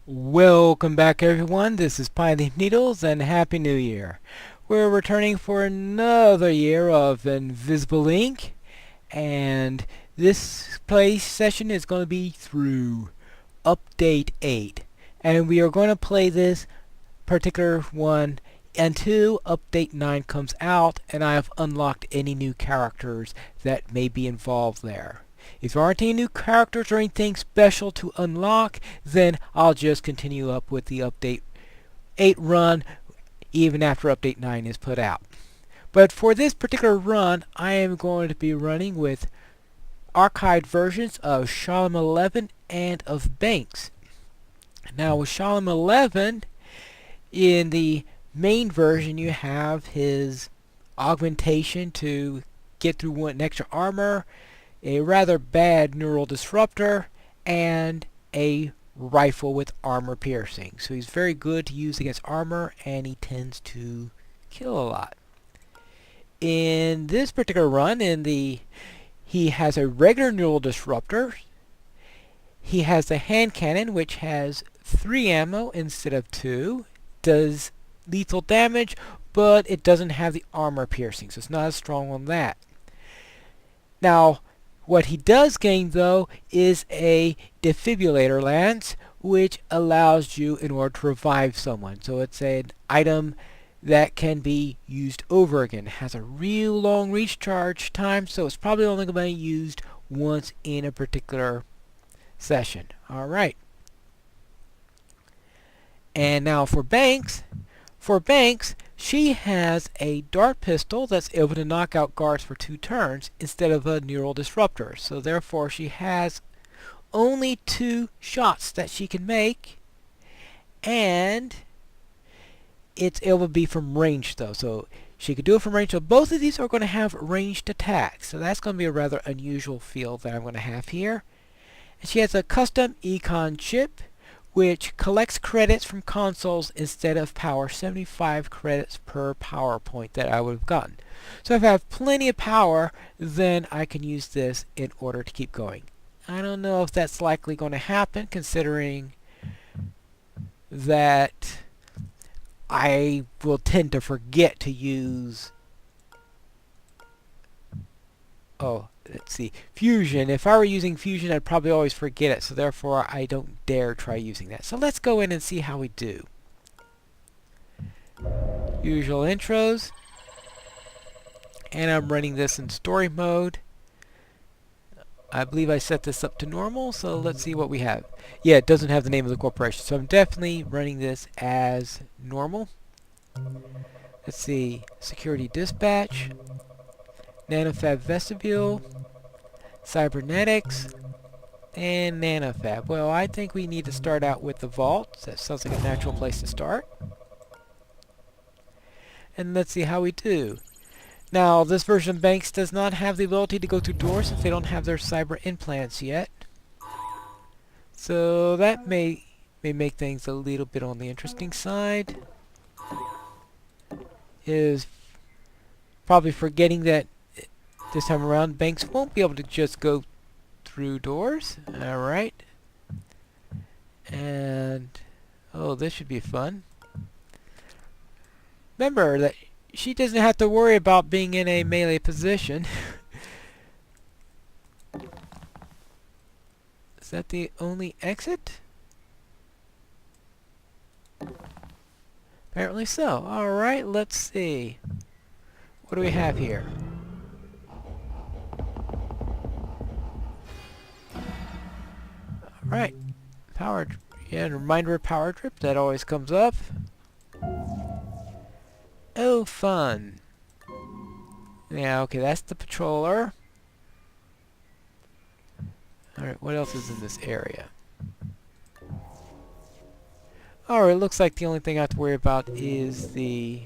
Welcome back everyone, this is Piney Needles and Happy New Year. We're returning for another year of Invisible Ink, and this play session is going to be through Update 8. And we are going to play this particular one until Update 9 comes out and I have unlocked any new characters that may be involved there. If there aren't any new characters or anything special to unlock, then I'll just continue up with the Update 8 run even after Update 9 is put out. But for this particular run, I am going to be running with archived versions of Shalem 11 and of Banks. Now with Shalem 11, in the main version you have his augmentation to get through an extra armor, a rather bad neural disruptor, and a rifle with armor piercing. So he's very good to use against armor, and he tends to kill a lot. In this particular run, he has a regular neural disruptor. He has the hand cannon, which has 3 ammo instead of 2. Does lethal damage, but it doesn't have the armor piercing, so it's not as strong on that. Now, what he does gain, though, is a defibrillator lance, which allows you in order to revive someone. So it's an item that can be used over again. It has a real long recharge time, so it's probably only going to be used once in a particular session. Alright. And now for Banks, she has a dart pistol that's able to knock out guards for 2 turns instead of a neural disruptor. So therefore she has only 2 shots that she can make, and it's able to be from range though. So she could do it from range. So both of these are going to have ranged attacks. So that's going to be a rather unusual field that I'm going to have here. And she has a custom econ chip, which collects credits from consoles instead of power, 75 credits per power point that I would have gotten. So if I have plenty of power, then I can use this in order to keep going. I don't know if that's likely going to happen, considering that I will tend to forget to use... Oh, let's see. Fusion. If I were using Fusion, I'd probably always forget it, so therefore I don't dare try using that. So let's go in and see how we do. Usual intros. And I'm running this in story mode. I believe I set this up to normal, so let's see what we have. Yeah, it doesn't have the name of the corporation, so I'm definitely running this as normal. Let's see. Security dispatch. Nanofab vestibule, cybernetics, and nanofab. Well, I think we need to start out with the vault. That sounds like a natural place to start. And let's see how we do. Now, this version of Banks does not have the ability to go through doors since they don't have their cyber implants yet. So that may make things a little bit on the interesting side. Is probably forgetting that this time around, Banks won't be able to just go through doors. Alright. And... oh, this should be fun. Remember that she doesn't have to worry about being in a melee position. Is that the only exit? Apparently so. Alright, let's see. What do we have here? Right, power, yeah, reminder of power trip, that always comes up. Oh, fun. Yeah, okay, that's the patroller. Alright, what else is in this area? Alright, looks like the only thing I have to worry about is the...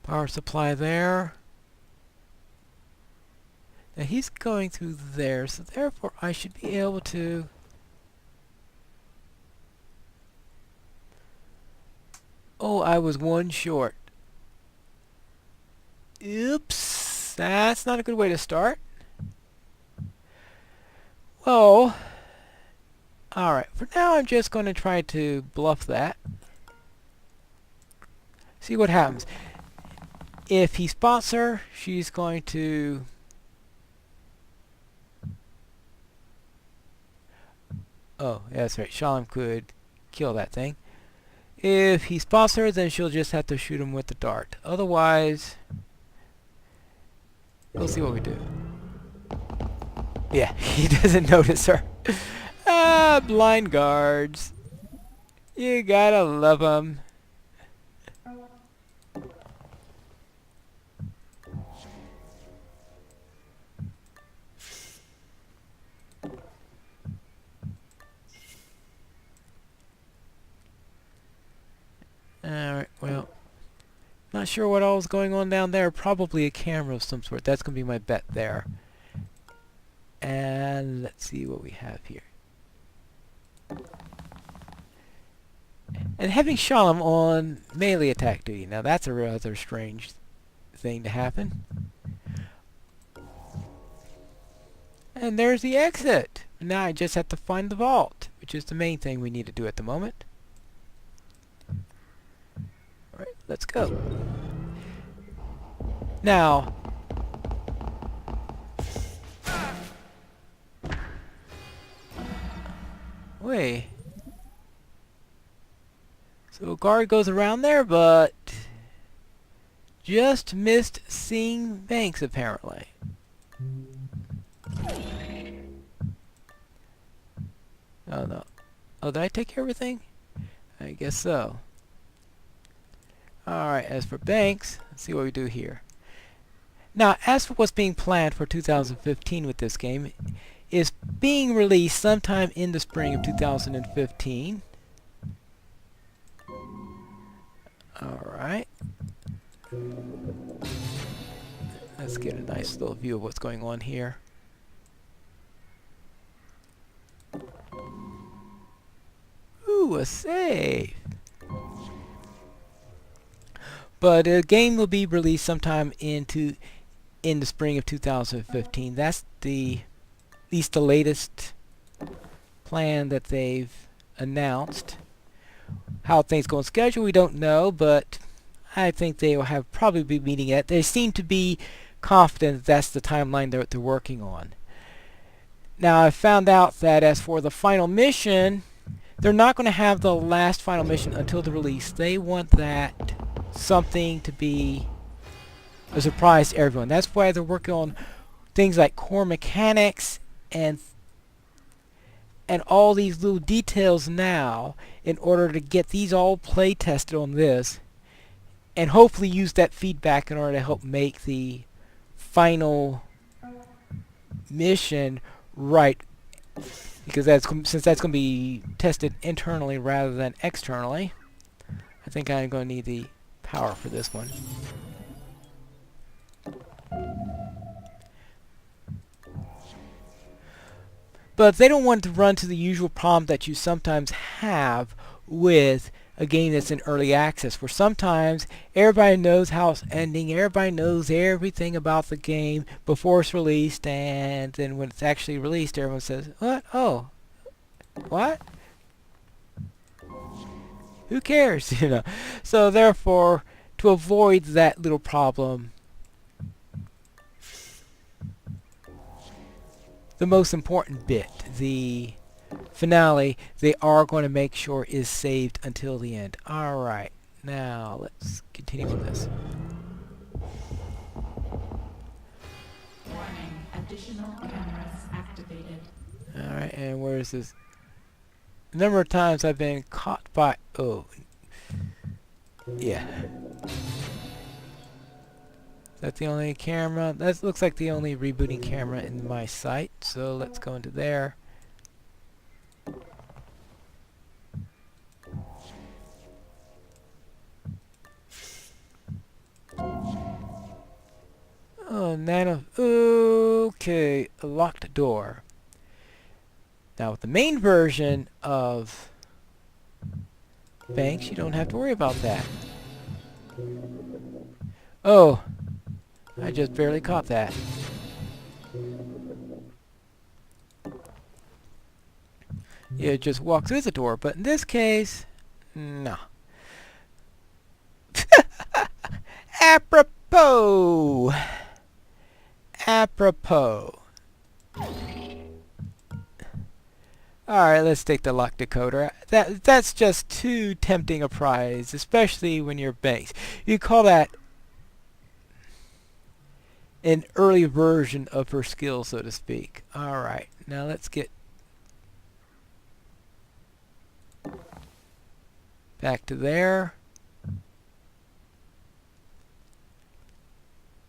power supply there. Now he's going through there, so therefore I should be able to... oh, I was 1 short. Oops, that's not a good way to start. Well, alright, for now I'm just going to try to bluff that. See what happens. If he spots her, she's going to... Oh, that's right, Shalem could kill that thing. If he spots her, then she'll just have to shoot him with the dart. Otherwise, we'll see what we do. Yeah, he doesn't notice her. Ah, blind guards. You gotta love them. Alright, well, not sure what all is going on down there. Probably a camera of some sort. That's going to be my bet there. And let's see what we have here. And having Shalom on melee attack duty. Now that's a rather strange thing to happen. And there's the exit. Now I just have to find the vault, which is the main thing we need to do at the moment. Alright, let's go. Now, wait. So a guard goes around there, but just missed seeing Banks apparently. Oh no. Oh, did I take everything? I guess so. Alright, as for Banks, let's see what we do here. Now, as for what's being planned for 2015 with this game, is being released sometime in the spring of 2015. Alright. Let's get a nice little view of what's going on here. Ooh, a save! But the game will be released sometime in the spring of 2015. That's at least the latest plan that they've announced. How things go on schedule, we don't know, but I think they will have probably be meeting it. They seem to be confident that's the timeline they're working on. Now, I found out that as for the final mission, they're not going to have the last final mission until the release. They want that something to be a surprise to everyone. That's why they're working on things like core mechanics and all these little details now in order to get these all play tested on this and hopefully use that feedback in order to help make the final mission right, because since that's going to be tested internally rather than externally. I think I'm going to need the power for this one. But they don't want to run to the usual problem that you sometimes have with a game that's in early access, where sometimes everybody knows how it's ending, everybody knows everything about the game before it's released, and then when it's actually released, everyone says, "What? Oh, what? Who cares?" You know. So therefore, to avoid that little problem, the most important bit, the finale, they are going to make sure is saved until the end. Alright, now let's continue with this. Warning, additional cameras activated. Alright, and where is this? The number of times I've been caught by... Oh. Yeah. Is that the only camera? That looks like the only rebooting camera in my sight, so let's go into there. Oh, nano. Okay, a locked door. Now, with the main version of Banks, you don't have to worry about that. Oh, I just barely caught that. You just walk through the door, but in this case, no. Apropos! Apropos. Alright, let's take the lock decoder. That's just too tempting a prize, especially when you're banks. You call that an early version of her skill, so to speak. Alright, now let's get back to there.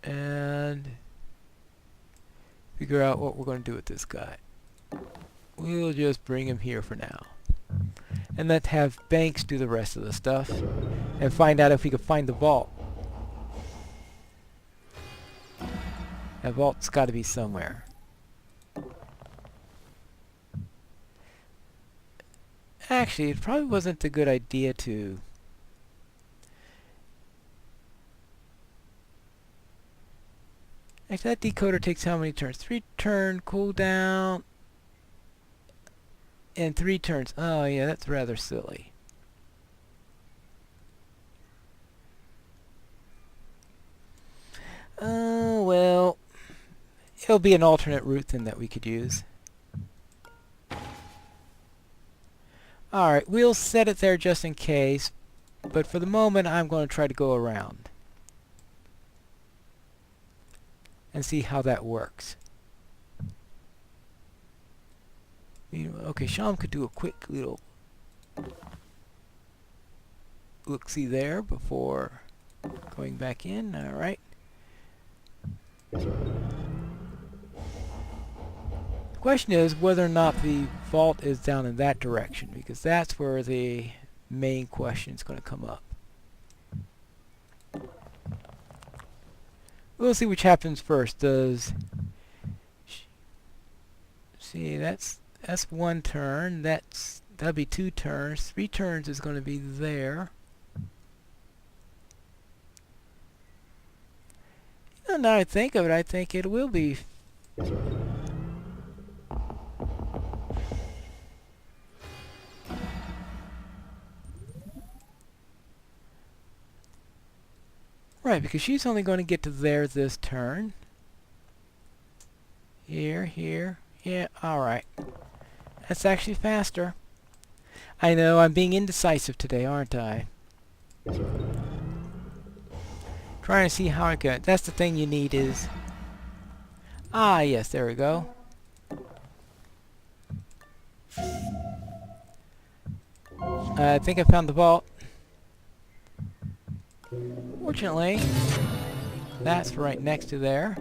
And figure out what we're going to do with this guy. We'll just bring him here for now. And let's have Banks do the rest of the stuff. And find out if we can find the vault. That vault's got to be somewhere. Actually, it probably wasn't a good idea to... Actually, that decoder takes how many turns? 3 turn cooldown. And 3 turns. Oh yeah, that's rather silly. Oh well. It'll be an alternate route then that we could use. Alright, we'll set it there just in case. But for the moment, I'm going to try to go around. And see how that works. Okay, Shalem could do a quick little look-see there before going back in. Alright. The question is whether or not the vault is down in that direction, because that's where the main question is going to come up. We'll see which happens first. See, that's 1 turn. That'll be 2 turns. 3 turns is going to be there. Now I think of it, I think it will be. Right, because she's only going to get to there this turn. Here. Yeah, alright. That's actually faster. I know, I'm being indecisive today, aren't I? Trying to see how I can... That's the thing you need is... Ah, yes, there we go. I think I found the vault. Fortunately, that's right next to there.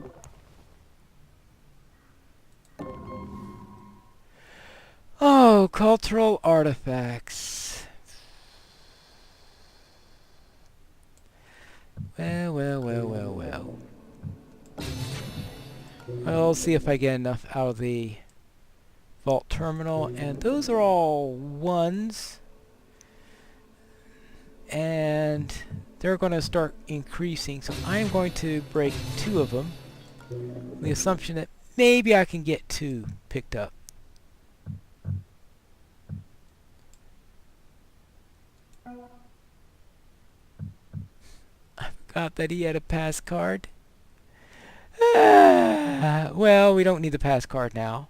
Oh, cultural artifacts. Well. I'll see if I get enough out of the vault terminal, and those are all 1s. And they're going to start increasing, so I'm going to break 2 of them. The assumption that maybe I can get 2 picked up. I forgot that he had a pass card. Well, we don't need the pass card now.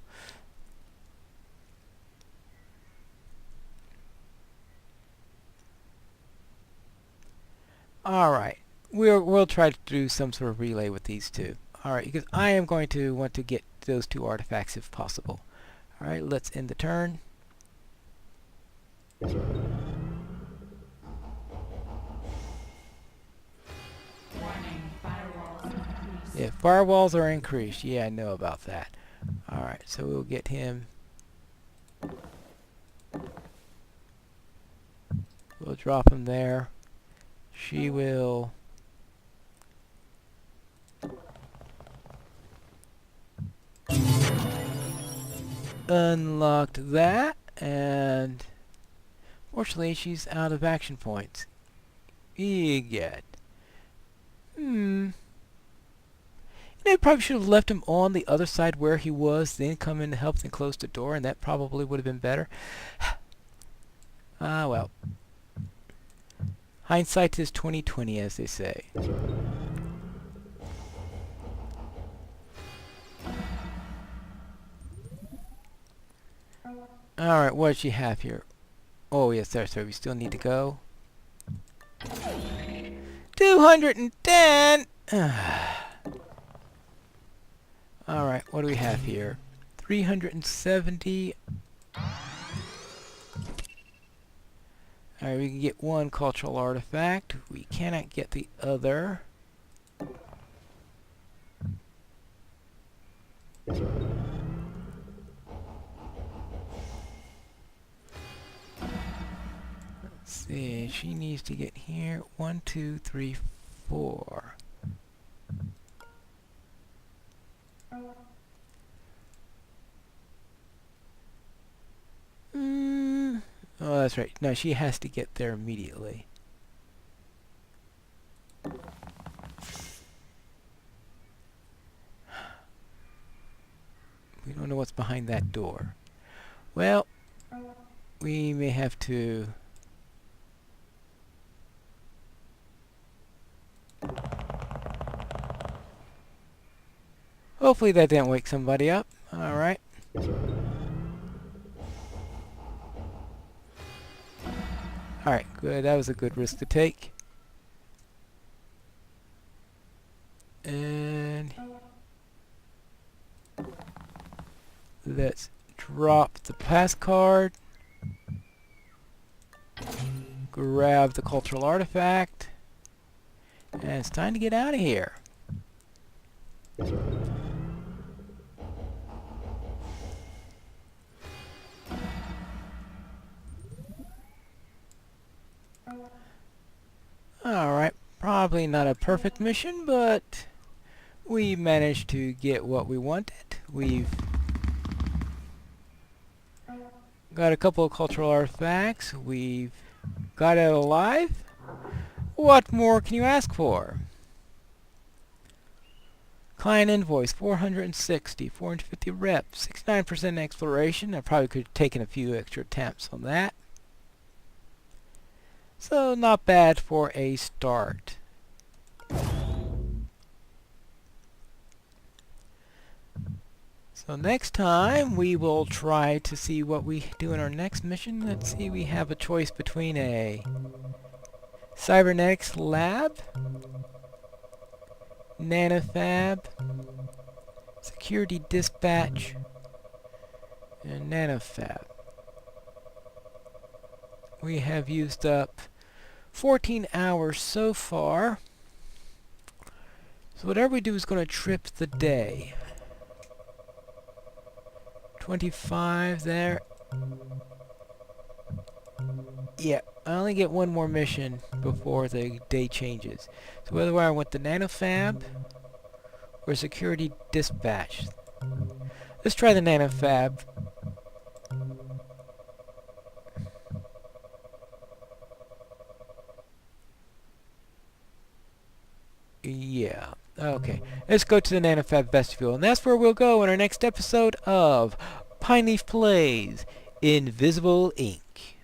Alright, we'll try to do some sort of relay with these 2. Alright, because I am going to want to get those 2 artifacts if possible. Alright, let's end the turn. Yeah, firewalls are increased. Yeah, I know about that. Alright, so we'll get him. We'll drop him there. She will... unlocked that, and... fortunately, she's out of action points. Egad. In Maybe probably should have left him on the other side where he was, then come in to help and close the door, and that probably would have been better. Ah, well. Hindsight is 20/20, as they say. Alright, what does she have here? Oh, yes, that's right. We still need to go. 210! Alright, what do we have here? 370. Alright, we can get one cultural artifact. We cannot get the other. Let's see, she needs to get here. 1, 2, 3, 4. Oh, that's right. No, she has to get there immediately. We don't know what's behind that door. Well, we may have to... Hopefully that didn't wake somebody up. Alright. Alright, good. That was a good risk to take. And... let's drop the pass card. Grab the cultural artifact. And it's time to get out of here. Alright, probably not a perfect mission, but we managed to get what we wanted. We've got a couple of cultural artifacts. We've got it alive. What more can you ask for? Client invoice, 460, 450 reps, 69% exploration. I probably could have taken a few extra attempts on that. So not bad for a start. So next time we will try to see what we do in our next mission. Let's see, we have a choice between a cybernetics lab, nanofab, security dispatch, and nanofab. We have used up 14 hours so far. So whatever we do is going to trip the day. 25 there. Yeah, I only get one more mission before the day changes. So whether I want the nanofab or security dispatch. Let's try the nanofab. Yeah, okay. Let's go to the nanofab vestibule, and that's where we'll go in our next episode of Pine Leaf Plays Invisible Ink.